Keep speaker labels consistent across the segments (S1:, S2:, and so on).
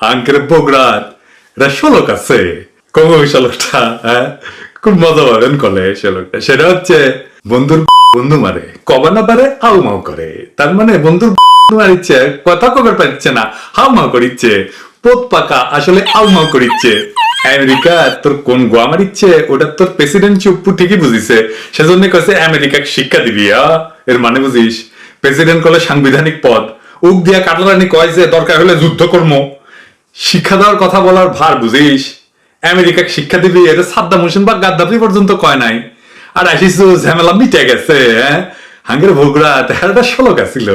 S1: আঙ্কের বগুড়ার এটা শোলক আছে কম শোলকটা, হ্যাঁ খুব মজা পাবেন কলে শোলকটা। সেটা হচ্ছে বন্ধুর বন্ধু মারে, কবা না পারে হাউ মাউ করে। তার মানে বন্ধুর মারিচ্ছে, কথা কবার পারছে না, হাউ মাউ করিচ্ছে। পোত পাকা আসলে হাউ মাউ করিচ্ছে। আমেরিকা তোর কোন গোয়া মারিচ্ছে ওটা তোর প্রেসিডেন্ট চুপ্পু ঠিকই বুঝিছে, সেজন্য কাছে আমেরিকাকে শিক্ষা দিবি। এর মানে বুঝিস, প্রেসিডেন্ট কলে সাংবিধানিক পদ, উক দিয়া কাটারানি কয় যে দরকার হলে যুদ্ধ কর্ম। শিক্ষা দেওয়ার কথা বলার ভার বুঝিস, আমেরিকাকে শিক্ষা দিবি, এটা সাদ্দাম হোসেন বা গাদ্দাফি পর্যন্ত কয় নাই। আর আসিস ঝামেলা মিটে গেছে। হ্যাঁ হাঙ্গের ভোগড়া তেহারটা শোলক আছিল,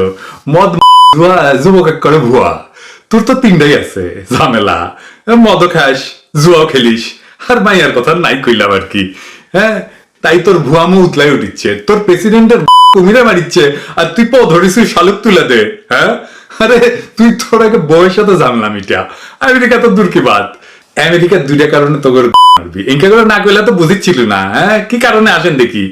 S1: মদ ভুয়া যুবক করে ভুয়া। তোর তো তিনটাই আছে ঝামেলা, মদও খাস, জুয়াও খেলিস, আর মাইয়ার কথা নাই কইলাম আর কি। হ্যাঁ তাই তোর ভুয়া মু উতলাই উঠিচ্ছে, তোর প্রেসিডেন্টের কুমিরে মারিচ্ছে, আর তুই পো ধরিস শালুক তুলে দে। হ্যাঁ আরে তুই তোর আগে বউয়ের সাথে জানলাম এটা। আমেরিকা তো দূর কি বাদ, আমেরিকার দুইটা কারণে তোকে মারবি, ইনকা করে না কইলে তো বুঝিচ্ছিল না। হ্যাঁ কি কারণে আসেন দেখি।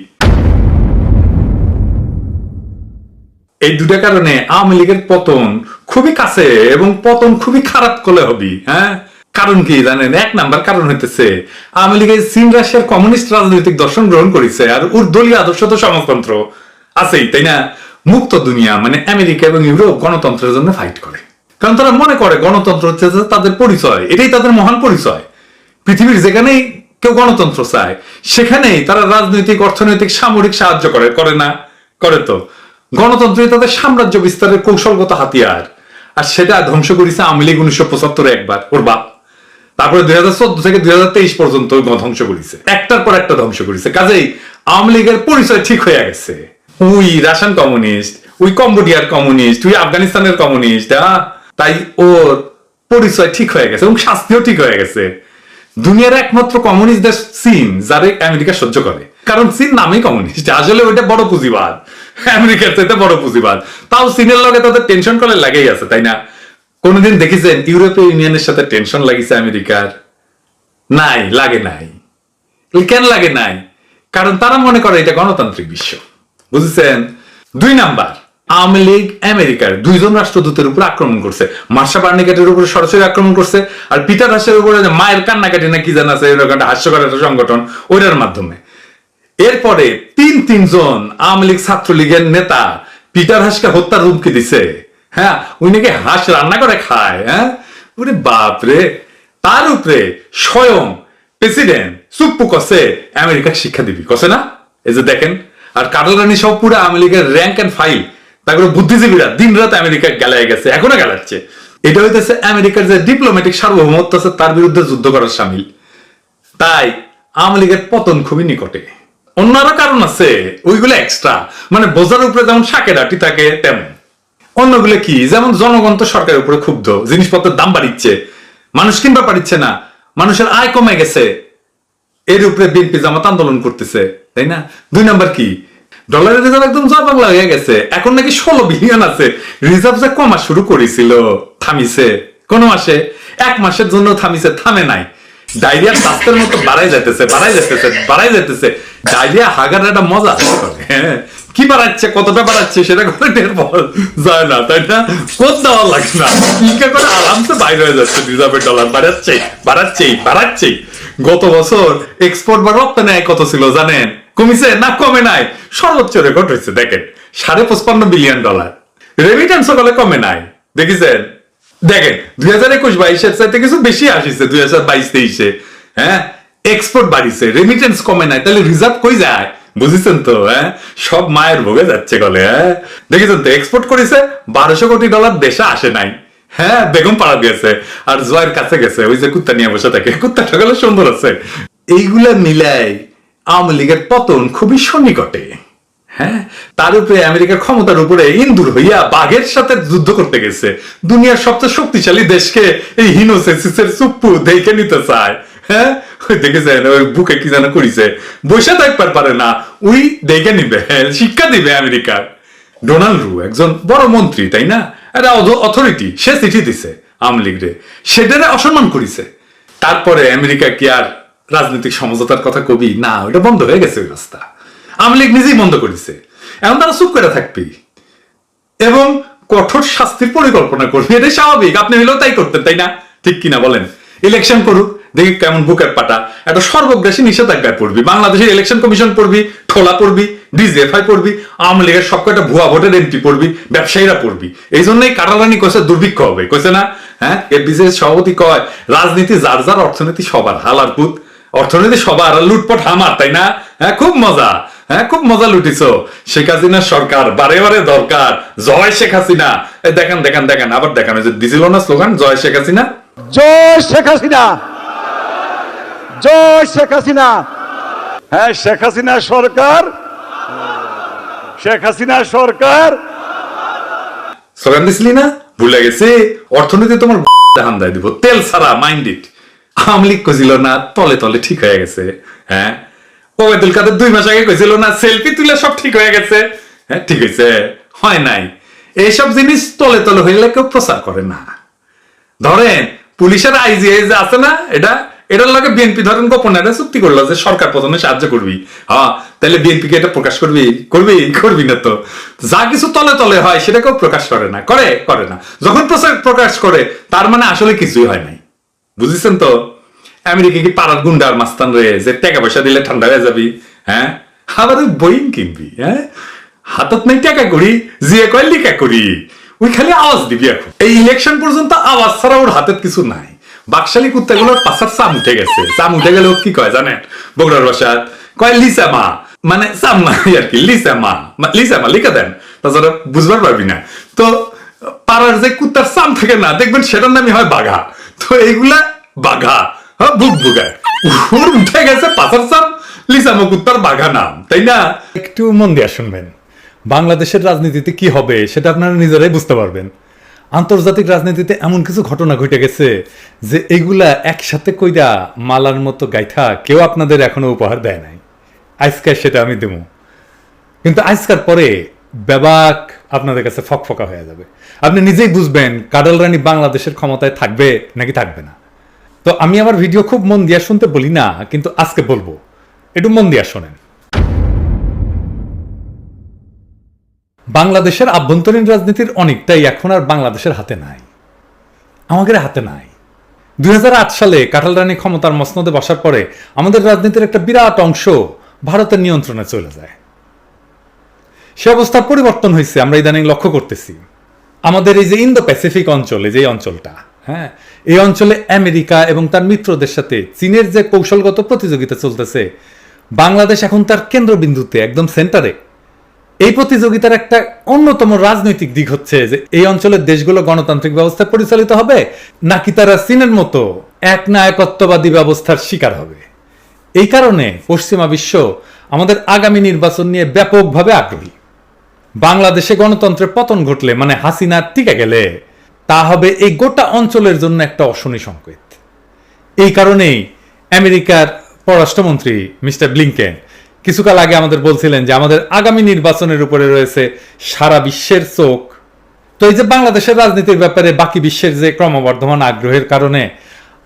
S1: এই দুটা কারণে আওয়ামী লীগের পতন খুবই কাছে এবং পতন খুবই খারাপ করলে হবি। হ্যাঁ কারণ কি জানেন, এক নাম্বার কারণ হইতেছে আওয়ামী লীগের চীন রাশিয়ার কমিউনিস্ট রাজনৈতিক দর্শন গ্রহণ করেছে, আর ওর দলীয় আদর্শ তো সমাজতন্ত্র আছেই, তাই না? মুক্ত দুনিয়া মানে আমেরিকা এবং ইউরোপ গণতন্ত্রের জন্য ফাইট করে, কারণ তারা মনে করে গণতন্ত্র হচ্ছে তাদের পরিচয়, এটাই তাদের মহান পরিচয়। পৃথিবীর যেখানেই কেউ গণতন্ত্র চায় সেখানেই তারা রাজনৈতিক, অর্থনৈতিক, সামরিক সাহায্য করে, করে না? করে তো। গণতন্ত্রই তাদের সাম্রাজ্য বিস্তারের কৌশলগত হাতিয়ার, আর সেটা ধ্বংস করেছে আওয়ামী লীগ 1975 একবার, ওর বাপ। তারপরে 2014 থেকে 2023 পর্যন্ত ধ্বংস করেছে, একটার পর একটা ধ্বংস করেছে। কাজেই আওয়ামী লীগের পরিচয় ঠিক হয়ে গেছে। উই রাশিয়ান কমিউনিস্ট, উই কম্বোডিয়ার কমিউনিস্ট, উই আফগানিস্তানের কমিউনিস্ট। তাই ওর পরিচয় ঠিক হয়ে গেছে এবং শাস্তিও ঠিক হয়ে গেছে। দুনিয়ার একমাত্র কমিউনিস্ট দেশ চীন, যারে আমেরিকা সহ্য করে, কারণ চীন নামেই কমিউনিস্ট। আসলে ওইটা বড় পুঁজিবাদ, আমেরিকার চাইতে বড় পুঁজিবাদ। তাও চীনের লগে তাদের টেনশন করে লাগেই আছে, তাই না? কোনদিন দেখেছেন ইউরোপীয় ইউনিয়নের সাথে টেনশন লাগিছে আমেরিকার? নাই, লাগে নাই। কেন লাগে নাই? কারণ তারা মনে করে এটা গণতান্ত্রিক বিশ্ব, বুঝেছেন? দুই নাম্বার, আওয়ামী লীগ আমেরিকার দুইজন রাষ্ট্রদূতের উপর আক্রমণ করছে। মার্শা বার্নিকাটের উপর সরাসরি আক্রমণ করছে, আর পিটার হাসের উপরে মায়ের কান্নাকাটি না কি জানা আছে এরকম একটা হাস্যকর একটা সংগঠন, ওইটার মাধ্যমে। এরপরে তিনজন আওয়ামী লীগ ছাত্রলীগের নেতা পিটার হাসকে হত্যার হুমকি দিছে। হ্যাঁ উনি নাকি হাঁস রান্না করে খায়। হ্যাঁ ওরে বাপরে। তার উপরে স্বয়ং প্রেসিডেন্ট চুপ্পু কসে আমেরিকা শিক্ষা দিবি, কসে না? এই যে দেখেন, আর কাটল রানী সব পুরো আওয়ামী লীগের র্যাঙ্ক এন্ড ফাইল, তারপরে বুদ্ধিজীবীরা দিন রাত আমেরিকা গেলায় গেছে, এখনো গেলাচ্ছে। এটা হইতেছে আমেরিকার যে ডিপ্লোম্যাটিক সার্বভৌমত্ব আছে তার বিরুদ্ধে যুদ্ধ করার সামিল। তাই আওয়ামী লীগের পতন খুবই নিকটে। অন্য আরো কারণ আছে, ওইগুলো এক্সট্রা, মানে বোঝার উপরে যেমন শাকের আটি থাকে তেমন। অন্যগুলো কি, যেমন জনগণ তো সরকারের উপরে ক্ষুব্ধ, জিনিসপত্রের দাম বাড়িচ্ছে, মানুষ কিনবা পারিচ্ছে না, মানুষের আয় কমে গেছে, এর উপরে বিএনপি জামাত আন্দোলন করতেছে, তাই না? দুই নাম্বার কি, ডলারের রিজার্ভ একদম জয় বাংলা হয়ে গেছে, এখন নাকি 16 বিলিয়ন আছে। রিজার্ভ যে কমা শুরু করেছিল, থামিছে কোন মাসে, এক মাসের জন্য থামিছে, থামে নাই। ডায়রিয়ার স্বাস্থ্যের মতো বাড়াই যাইতেছে, বাড়াই যাইতেছে, বাড়াই যাইতেছে। ডায়রিয়া হাগার একটা মজা করে। হ্যাঁ কি বাড়াচ্ছে, কতটা বাড়াচ্ছে সেটা করে টের পাওয়া যায় না, তাই না? কোন দেওয়া লাগে না, ইনকা করে আরামসে বাইরে হয়ে যাচ্ছে। রিজার্ভের ডলার বাড়াচ্ছে, বাড়াচ্ছেই, বাড়াচ্ছেই। গত বছর এক্সপোর্ট বা রপ্তানি আয় কত ছিল জানেন? কমিছে না কমে নাই? সর্বোচ্চ রেকর্ড হয়েছে, দেখেন $55 বিলিয়ন। রেমিটেন্স সকলে কমে নাই, দেখেছেন? দেখেন 2021-22 চাইতে কিছু বেশি আসিছে 2022-23। হ্যাঁ এক্সপোর্ট বাড়িছে, রেমিটেন্স কমে নাই, তাহলে রিজার্ভ কই যায়? বুঝেছেন তো? হ্যাঁ সব মায়ের ভোগে যাচ্ছে গলে। হ্যাঁ দেখেছেন তো, এক্সপোর্ট করেছে $1200 কোটি, দেশে আসে নাই। হ্যাঁ বেগম পাড়া দিয়েছে, আর জয়ের কাছে গেছে, ওই যে কুত্তা নিয়ে বসে থাকে, কুত্তাটা গেলে সুন্দর আছে। এইগুলা মিলাই আওয়ামী লীগের পতন খুবই সন্নিকটে। হ্যাঁ তার উপরে আমেরিকার ক্ষমতার উপরে ইন্দুর হইয়া বাঘের সাথে যুদ্ধ করতে গেছে। দুনিয়ার সবচেয়ে শক্তিশালী দেশকে এই হিনোসেসিসের চুপ্পু দেখে নিতে চায়। হ্যাঁ ওই দেখেছেন, ওই বুকে কি যেন করিছে, বসে থাকবার পারে না, উই দেখে নিবে, শিক্ষা দিবে আমেরিকার। ডোনাল্ড রু একজন বড় মন্ত্রী, তাই না? একটা অথরিটি, সে চিঠি দিছে আওয়ামী লীগরে, সেটারে অসম্মান করিছে। তারপরে আমেরিকা কি আর রাজনৈতিক সমঝোতার কথা কবি? না, ওটা বন্ধ হয়ে গেছে ওই রাস্তা, আওয়ামী লীগ নিজেই বন্ধ করেছে। এখন তারা চুপ করে থাকবি এবং কঠোর শাস্তির পরিকল্পনা করবি, এটাই স্বাভাবিক। আপনি হলেও তাই করতেন, তাই না? ঠিক কিনা বলেন? ইলেকশন করুক, দেখি কেমন বুকের পাটা। একটা সর্বগ্রাসী নিষেধাজ্ঞায় পড়বি, বাংলাদেশের ইলেকশন কমিশন পড়বি, ঠোলা পড়বি, ডিজিএফআই পড়বি, আওয়ামী লীগের সব কয়টা ভুয়া ভোটের এন্ট্রি পড়বি, ব্যবসায়ীরা পড়বি। এই জন্যই কাটারানি কইছে দুর্ভিক্ষ হবে, কইছে না? হ্যাঁ, এর বিশেষ সভাপতি কয় রাজনীতি যার যার, অর্থনীতি সবার। হালার পুত, অর্থনীতি সবার, লুটপট হামার, তাই না? হ্যাঁ, খুব মজা। হ্যাঁ, খুব মজা লুটিছ। শেখ হাসিনার সরকার বারে বারে দরকার, জয় শেখ হাসিনা। দেখেন দেখেন দেখেন, আবার দেখেন, ওই যে দিছিল না স্লোগান, জয় শেখ হাসিনা,
S2: জয় শেখ হাসিনা, জয় শেখ হাসিনা। হ্যাঁ, শেখ হাসিনা সরকার, শেখ হাসিনা সরকার।
S1: স্লোগান দিছিলি না? ভুলে গেছি। অর্থনীতি তোমার ধান দেয় দিব, তেল ছাড়া, মাইন্ড ইট। আওয়ামী লীগ কইছিল না তলে তলে ঠিক হয়ে গেছে। হ্যাঁ, ওবায়দুল কাদের 2 মাস আগে কইছিল না সেলফি তুলে সব ঠিক হয়ে গেছে। হ্যাঁ, ঠিক হয়েছে? হয় নাই। এইসব জিনিস তলে তলে হইলে কেউ প্রচার করে না। ধরেন পুলিশের আইজি যে আছে না, এটার লগে বিএনপি ধরেন গোপনে একটা চুক্তি করলো যে সরকার প্রথমে সাহায্য করবি। হ্যাঁ, তাহলে বিএনপি কে এটা প্রকাশ করবি? করবি না তো। যা কিছু তলে তলে হয় সেটা কেউ প্রকাশ করে না, করে না। যখন প্রকাশ করে তার মানে আসলে কিছুই হয় নাই। বুঝেছেন তো? আমেরিকা কি পাড়ার গুন্ডার মাস্তান রে যে টাকা পয়সা দিলে ঠান্ডা হয়ে যাবি? হ্যাঁ, আবার বইন কিনবি। হ্যাঁ, হাতত নাই টাকা করি, জিয়ে কয় লিখা করি, ওই খালি আওয়াজ দিবি। এখন এই ইলেকশন পর্যন্ত আওয়াজ ছাড়া ওর হাতের কিছু নাই। বাকশালী কুত্তাগুলোর পাশার চাম উঠে গেছে। চাম উঠে গেলে ও কি কয় জানেন? বগুড়ার ভাষাত কয় লিসা মা, মানে চাম নাই আর কি, লিসা মা লিখে দেন, তাছাড়া বুঝবার পারবি না। তো পাড়ার যে কুত্তার চাম থাকে না, দেখবেন সেটার নামই হয় বাঘা। তো এইগুলা বাঘা, হ্যাঁ, বুক বুগায় ওর উঠে গেছে পাশার চাম, লিসামা কুত্তার বাঘা নাম, তাই না? একটু মন দিয়ে শুনবেন। বাংলাদেশের রাজনীতিতে কি হবে সেটা আপনারা নিজেরাই বুঝতে পারবেন। আন্তর্জাতিক রাজনীতিতে এমন কিছু ঘটনা ঘটে গেছে যে এগুলা একসাথে কইরা মালার মতো গাইথা কেউ আপনাদের এখনো উপহার দেয় নাই। আজকাল সেটা আমি দেবো, কিন্তু আজকার পরে ব্যাবাক আপনাদের কাছে ফকফকা হয়ে যাবে। আপনি নিজেই বুঝবেন কাডাল রানী বাংলাদেশের ক্ষমতায় থাকবে নাকি থাকবে না। তো আমি আমার ভিডিও খুব মন দিয়া শুনতে বলি না, কিন্তু আজকে বলবো, একটু মন দিয়া শোনেন। বাংলাদেশের আভ্যন্তরীণ রাজনীতির অনেকটাই এখন আর বাংলাদেশের হাতে নাই, আমাদের হাতে নাই। 2008 সালে কাঁঠাল রানী ক্ষমতার মসনদে বসার পরে আমাদের রাজনীতির একটা বিরাট অংশ ভারতের নিয়ন্ত্রণে চলে যায়। সে অবস্থার পরিবর্তন হয়েছে, আমরা ইদানিং লক্ষ্য করতেছি। আমাদের এই যে ইন্দো প্যাসিফিক অঞ্চলে, যে অঞ্চলটা, হ্যাঁ, এই অঞ্চলে আমেরিকা এবং তার মিত্রদের সাথে চীনের যে কৌশলগত প্রতিযোগিতা চলতেছে, বাংলাদেশ এখন তার কেন্দ্রবিন্দুতে, একদম সেন্টারে। এই প্রতিযোগিতার একটা অন্যতম রাজনৈতিক দিক হচ্ছে যে এই অঞ্চলের দেশগুলো গণতান্ত্রিক ব্যবস্থায় পরিচালিত হবে নাকি তারা চীনের মতো এক নায়কত্ববাদী ব্যবস্থার শিকার হবে। এই কারণে পশ্চিমা বিশ্ব আমাদের আগামী নির্বাচন নিয়ে ব্যাপকভাবে আগ্রহী। বাংলাদেশে গণতন্ত্রের পতন ঘটলে, মানে হাসিনা টিকে গেলে, তা হবে এই গোটা অঞ্চলের জন্য একটা অশনি সংকেত। এই কারণেই আমেরিকার পররাষ্ট্রমন্ত্রী মিস্টার ব্লিংকেন কিছুকাল আগে আমাদের বলছিলেন যে আমাদের আগামী নির্বাচনের উপরে রয়েছে সারা বিশ্বের চোখ। তো এই যে বাংলাদেশের রাজনীতির ব্যাপারে বাকি বিশ্বের যে ক্রমবর্ধমান আগ্রহের কারণে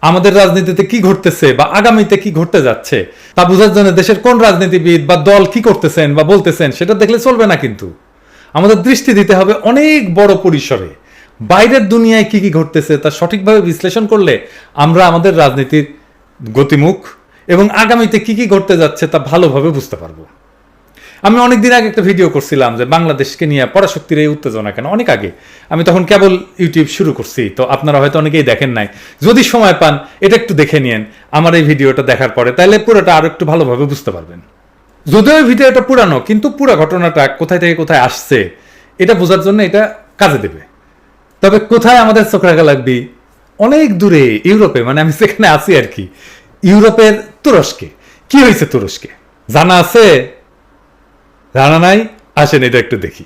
S1: আমাদের রাজনীতিতে কি ঘটতেছে বা আগামীতে কি ঘটতে যাচ্ছে তা বোঝার জন্য দেশের কোন রাজনীতিবিদ বা দল কি করতেছেন বা বলতেছেন সেটা দেখলে চলবে না, কিন্তু আমাদের দৃষ্টি দিতে হবে অনেক বড় পরিসরে। বাইরের দুনিয়ায় কি কি ঘটতেছে তা সঠিকভাবে বিশ্লেষণ করলে আমরা আমাদের রাজনীতির গতিমুখ এবং আগামীতে কি কি ঘটতে যাচ্ছে তা ভালোভাবে বুঝতে পারবো। আমি অনেকদিন আগে একটা ভিডিও করছিলাম যে বাংলাদেশকে নিয়ে পরাশক্তির এই উত্তেজনা কেন, অনেক আগে। আমি তখন কেবল ইউটিউব শুরু করছি, তো আপনারা হয়তো অনেকেই দেখেন নাই। যদি সময় পান এটা একটু দেখে নিন আমার এই ভিডিওটা দেখার পরে, তাহলে পুরোটা আরো একটু ভালোভাবে বুঝতে পারবেন। যদিও এই ভিডিওটা পুরানো, কিন্তু পুরো ঘটনাটা কোথায় থেকে কোথায় আসছে এটা বোঝার জন্য এটা কাজে দেবে। তবে কোথায় আমাদের চোখ রাখা লাগবে? অনেক দূরে, ইউরোপে, মানে আমি সেখানে আছি আর কি। ইউরোপের তুরস্কে কি হয়েছে? তুরস্কে জানা আছে? জানা নাই? আসেন এটা একটু দেখি।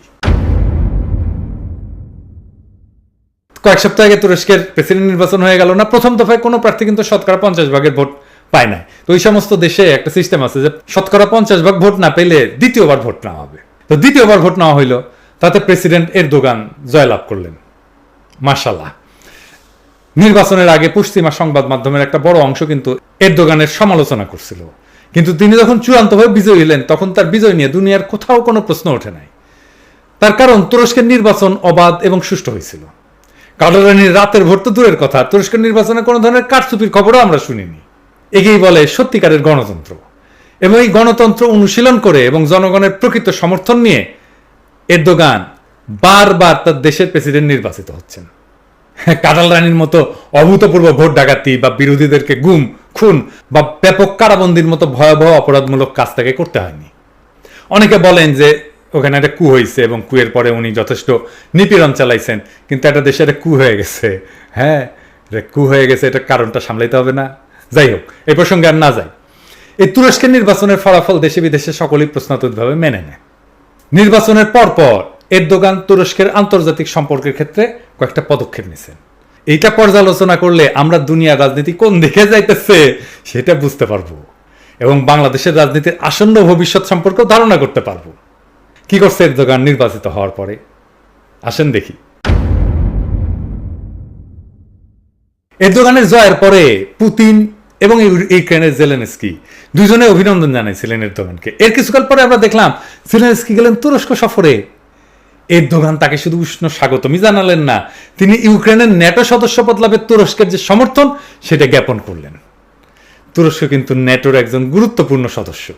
S1: কয়েক সপ্তাহ আগে তুরস্কের প্রেসিডেন্ট নির্বাচন হয়ে গেল না? প্রথম দফায় কোনো প্রার্থী কিন্তু শতকরা 50% ভোট পায় না। তো ওই সমস্ত দেশে একটা সিস্টেম আছে যে শতকরা 50% ভোট না পেলে দ্বিতীয়বার ভোট নেওয়া হবে। তো দ্বিতীয়বার ভোট নেওয়া হইলো, তাতে প্রেসিডেন্ট এরদোগান জয়লাভ করলেন, মাশাআল্লাহ। নির্বাচনের আগে পশ্চিমা সংবাদ মাধ্যমের একটা বড় অংশ কিন্তু এরদোগানের সমালোচনা করছিল, কিন্তু তিনি যখন চূড়ান্তভাবে বিজয়ী হলেন তখন তার বিজয় নিয়ে দুনিয়ার কোথাও কোনো প্রশ্ন ওঠে নাই। তার কারণ তুরস্কের নির্বাচন অবাধ এবং সুষ্ঠু হয়েছিল। কাটারানির রাতের ভোট তো দূরের কথা, তুরস্কের নির্বাচনে কোনো ধরনের কারচুপির খবরও আমরা শুনিনি। একেই বলে সত্যিকারের গণতন্ত্র। এবং এই গণতন্ত্র অনুশীলন করে এবং জনগণের প্রকৃত সমর্থন নিয়ে এরদোগান বারবার তার দেশের প্রেসিডেন্ট নির্বাচিত হচ্ছেন। কাটাল রানীর মতো অভূতপূর্ব ভোট ডাকাতি বা বিরোধীদেরকে গুম খুন বা ব্যাপক কারাবন্দির মতো ভয়াবহ অপরাধমূলক কাজ তাকে করতে হয়নি। অনেকে বলেন যে ওখানে একটা কু হয়েছে এবং কুয়ের পরে উনি যথেষ্ট নিপীড়ন চালাইছেন, কিন্তু একটা দেশে একটা কু হয়ে গেছে। হ্যাঁ, কু হয়ে গেছে, এটার কারণটা সামলাইতে হবে না। যাই হোক, এই প্রসঙ্গে আর না যাই। এই তুরস্কের নির্বাচনের ফলাফল দেশে বিদেশে সকলেই প্রশ্নাতীতভাবে মেনে নেয়। নির্বাচনের পরপর এরদোগান তুরস্কের আন্তর্জাতিক সম্পর্কের ক্ষেত্রে কয়েকটা পদক্ষেপ নিয়েছেন। এইটা পর্যালোচনা করলে আমরা দুনিয়ার রাজনীতি কোন দিকে যাইতেছে সেটা বুঝতে পারবো এবং বাংলাদেশের রাজনীতির আসন্ন ভবিষ্যৎ সম্পর্কেও ধারণা করতে পারবো। কি করছে এরদোগান নির্বাচিত হওয়ার পরে? আসেন দেখি। এরদোগানের জয়ের পরে পুতিন এবং ইউক্রেনের জেলেনস্কি দুজনে অভিনন্দন জানাইছিলেন এরদোগানকে। এর কিছুকাল পরে আমরা দেখলাম জেলেনস্কি গেলেন তুরস্ক সফরে। এরদোগান তাকে শুধু উষ্ণ স্বাগতমই জানালেন না, তিনি ইউক্রেনের ন্যাটো সদস্যপদ লাভের তুরস্কের যে সমর্থন সেটা জ্ঞাপন করলেন। তুরস্ক কিন্তু ন্যাটোর একজন গুরুত্বপূর্ণ সদস্য।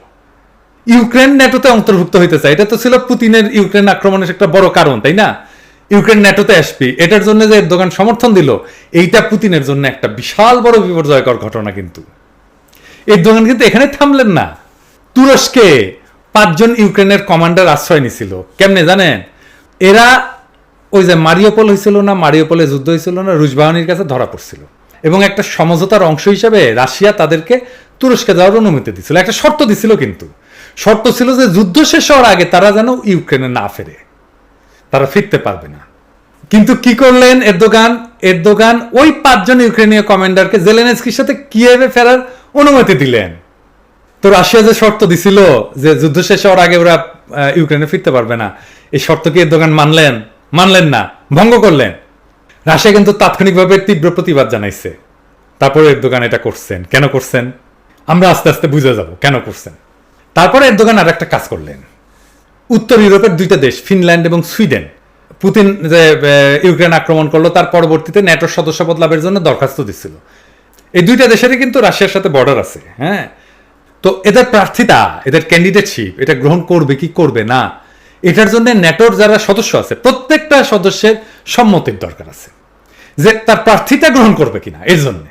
S1: ইউক্রেন ন্যাটোতে অন্তর্ভুক্ত হইতে চায়, এটা তো ছিল পুতিনের ইউক্রেন আক্রমণের একটা বড় কারণ, তাই না? ইউক্রেন ন্যাটোতে আসবে, এটার জন্য যে এরদোগান সমর্থন দিল, এইটা পুতিনের জন্য একটা বিশাল বড় বিপর্যয়কর ঘটনা। কিন্তু এরদোগান কিন্তু এখানে থামলেন না। তুরস্কে 5 জন ইউক্রেনের কমান্ডার আশ্রয় নিছিল। কেমনে জানেন? এরা ওই যে মারিওপোল হয়েছিল না, মারিওপোলে যুদ্ধ হয়েছিল না, রুশ বাহিনীর কাছে ধরা পড়ছিল এবং একটা সমঝোতার অংশ হিসেবে রাশিয়া তাদেরকে তুরস্কে যাওয়ার অনুমতি দিছিল। একটা শর্ত দিছিল, কিন্তু শর্ত ছিল যে যুদ্ধ শেষ হওয়ার আগে তারা যেন ইউক্রেনে না ফেরে, তারা ফিরতে পারবে না। কিন্তু কি করলেন এরদোগান? এরদোগান ওই 5 জন ইউক্রেনীয় কমান্ডারকে জেলেনস্কির সাথে কিয়েভে ফেরার অনুমতি দিলেন। তো রাশিয়া যে শর্ত দিছিল যে যুদ্ধ শেষ হওয়ার আগে ওরা ইউক্রেনে ফিরতে পারবে না, এই শর্ত কি এরদোগান মানলেন? মানলেন না, ভঙ্গ করলেন। রাশিয়া কিন্তু তাৎক্ষণিকভাবে তীব্র প্রতিবাদ জানাইছে। তারপরে এরদোগান এটা করছেন। কেন করছেন আমরা আস্তে আস্তে বুঝে যাব কেন করছেন। তারপরে এরদোগান আর একটা কাজ করলেন। উত্তর ইউরোপের 2টা দেশ ফিনল্যান্ড এবং সুইডেন, পুতিন যে ইউক্রেন আক্রমণ করলো তার পরবর্তীতে ন্যাটোর সদস্যপদ লাভের জন্য দরখাস্ত দিচ্ছিল। এই 2টা দেশেরই কিন্তু রাশিয়ার সাথে বর্ডার আছে। হ্যাঁ, তো এদের প্রার্থিতা, এদের ক্যান্ডিডেটশিপ এটা গ্রহণ করবে কি করবে না, এটার জন্য ন্যাটোর যারা সদস্য আছে প্রত্যেকটা সদস্যের সম্মতির দরকার আছে যে তার প্রার্থিতা গ্রহণ করবে কিনা। এর জন্য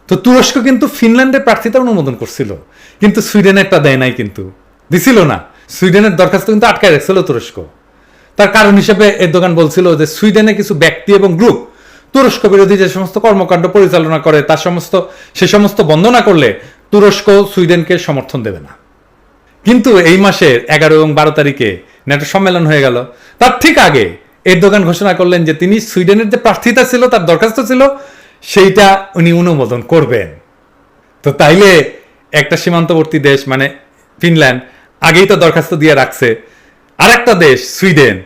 S1: তো তুরস্ক কিন্তু ফিনল্যান্ডের প্রার্থিতা অনুমোদন করছিল, কিন্তু সুইডেনেরটা দেয় নাই, কিন্তু দিছিল না। সুইডেনের দরখাস্ত কিন্তু আটকায় রাখছিল তুরস্ক। তার কারণ হিসেবে এরদোগান বলছিল যে সুইডেনে কিছু ব্যক্তি এবং গ্রুপ তুরস্ক বিরোধী যে সমস্ত কর্মকাণ্ড পরিচালনা করে তার সে সমস্ত বন্ধ না করলে তুরস্ক সুইডেনকে সমর্থন দেবে না। কিন্তু এই মাসের 11 এবং 12 তারিখে ন্যাটো সম্মেলন হয়ে গেল। তার ঠিক আগে এরদোগান ঘোষণা করলেন যে তিনি সুইডেনের যে প্রার্থিতা ছিল, তার দরখাস্ত ছিল, সেইটা উনি অনুমোদন করবেন। তো তাইলে একটা সীমান্তবর্তী দেশ মানে ফিনল্যান্ড আগেই তো দরখাস্ত দিয়ে রাখছে, আর একটা দেশ সুইডেন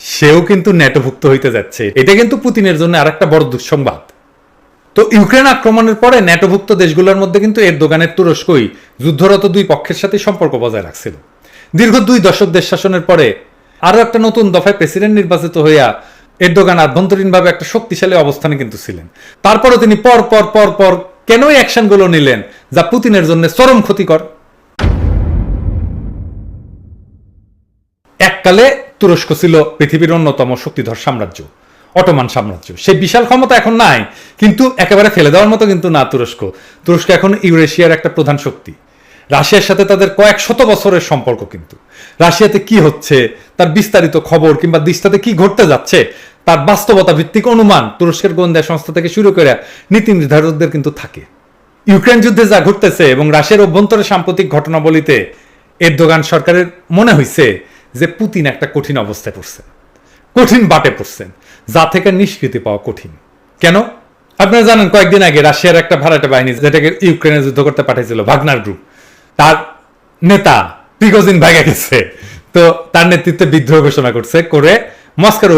S1: সেও কিন্তু ন্যাটোভুক্ত হইতে যাচ্ছে। এটা কিন্তু পুতিনের জন্য আর একটা বড় দুঃসংবাদ। তো ইউক্রেন আক্রমণের পরে ন্যাটোভুক্ত দেশগুলোর মধ্যে কিন্তু এরদোগানের তুরস্কই যুদ্ধরত 2 পক্ষের সাথে সম্পর্ক বজায় রাখছিল। দীর্ঘ 2 দশক দেশ শাসনের পরে আরো একটা নতুন দফায় প্রেসিডেন্ট নির্বাচিত হইয়া এরদোগান আভ্যন্তরীণভাবে একটা শক্তিশালী অবস্থানে কিন্তু ছিলেন। তারপরে তিনি পর পর পর পর কেন এই অ্যাকশনগুলো নিলেন যা পুতিনের জন্য চরম ক্ষতিকর। এককালে তুরস্ক ছিল পৃথিবীর অন্যতম শক্তিধর সাম্রাজ্য, অটোমান সাম্রাজ্য। সেই বিশাল ক্ষমতা এখন নাই, কিন্তু একেবারে ফেলে দেওয়ার মতো কিন্তু না তুরস্ক। তুরস্ক এখন ইউরেশিয়ার একটা প্রধান শক্তি। রাশিয়ার সাথে তাদের কয়েক শত বছরের সম্পর্ক, কিন্তু রাশিয়াতে কি হচ্ছে তার বিস্তারিত খবর কিংবা দিশটাতে কি ঘটতে যাচ্ছে তার বাস্তবতা ভিত্তিক অনুমান তুরস্কের গোয়েন্দা সংস্থা থেকে শুরু করে নীতি নির্ধারকদের কিন্তু থাকে। ইউক্রেন যুদ্ধে যা ঘটতেছে এবং রাশিয়ার অভ্যন্তরে সাম্প্রতিক ঘটনাবলিতে এরদোগান সরকারের মনে হয়েছে যে পুতিন একটা কঠিন অবস্থায় পড়ছেন, কঠিন বাটে পড়ছেন, যা থেকে নিষ্কৃতি পাওয়া কঠিন। কেন? আপনারা জানেন কয়েকদিন আগে রাশিয়ার একটা ভাড়াটে বাহিনী যেটাকে ইউক্রেনে যুদ্ধ করতে পাঠিয়েছিল, ভাগনার গ্রুপ, তার নেতা প্রিগোজিন ভাগে গেছে। তো তার নেতৃত্বে বিদ্রোহ ঘোষণা করে মস্কোর